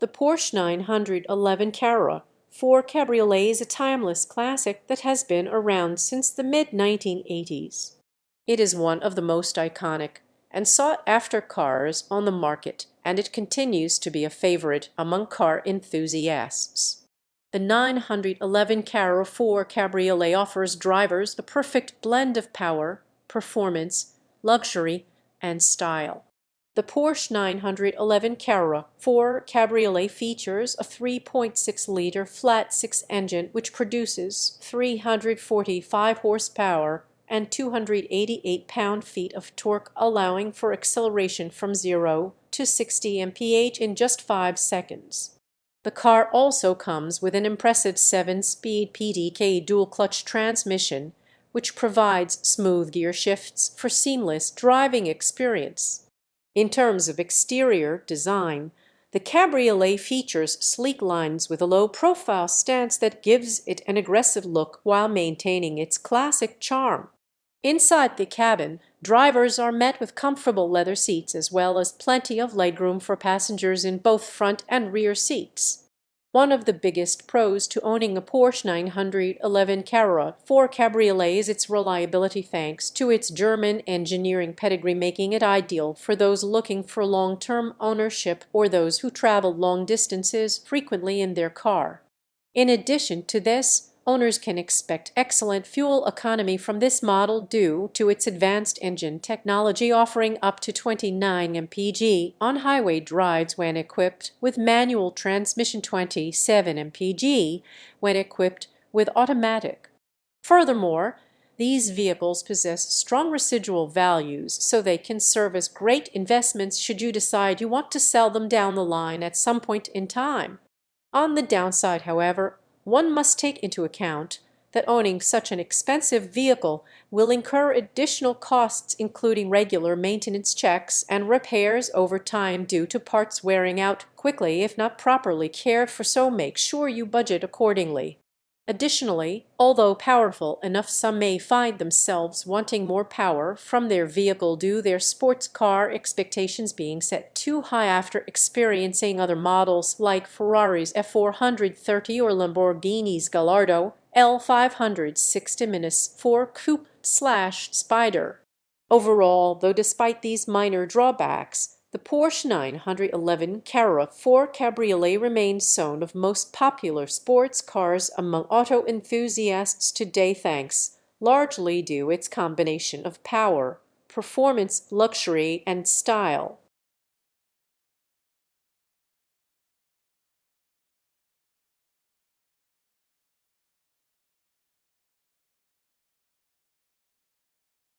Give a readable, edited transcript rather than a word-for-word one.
The Porsche 911 Carrera 4 Cabriolet is a timeless classic that has been around since the mid-1980s. It is one of the most iconic and sought-after cars on the market, and it continues to be a favorite among car enthusiasts. The 911 Carrera 4 Cabriolet offers drivers the perfect blend of power, performance, luxury, and style. The Porsche 911 Carrera 4 Cabriolet features a 3.6-liter flat-six engine which produces 345 horsepower and 288 pound-feet of torque, allowing for acceleration from 0 to 60 mph in just 5 seconds. The car also comes with an impressive 7-speed PDK dual-clutch transmission, which provides smooth gear shifts for seamless driving experience. In terms of exterior design, the Cabriolet features sleek lines with a low-profile stance that gives it an aggressive look while maintaining its classic charm. Inside the cabin, drivers are met with comfortable leather seats as well as plenty of legroom for passengers in both front and rear seats. One of the biggest pros to owning a Porsche 911 Carrera 4 Cabriolet is its reliability thanks to its German engineering pedigree, making it ideal for those looking for long-term ownership or those who travel long distances frequently in their car. In addition to this, owners can expect excellent fuel economy from this model due to its advanced engine technology, offering up to 29 mpg on highway drives when equipped with manual transmission, 27 mpg when equipped with automatic. Furthermore, these vehicles possess strong residual values, so they can serve as great investments should you decide you want to sell them down the line at some point in time. On the downside, however, one must take into account that owning such an expensive vehicle will incur additional costs, including regular maintenance checks and repairs over time due to parts wearing out quickly if not properly cared for, so make sure you budget accordingly. Additionally, although powerful enough, some may find themselves wanting more power from their vehicle due to their sports car expectations being set too high after experiencing other models like Ferrari's F430 or Lamborghini's Gallardo L560-4 Coupe/Spider. Overall, though, despite these minor drawbacks, the Porsche 911 Carrera 4 Cabriolet remains one of most popular sports cars among auto enthusiasts today, thanks largely due its combination of power, performance, luxury, and style.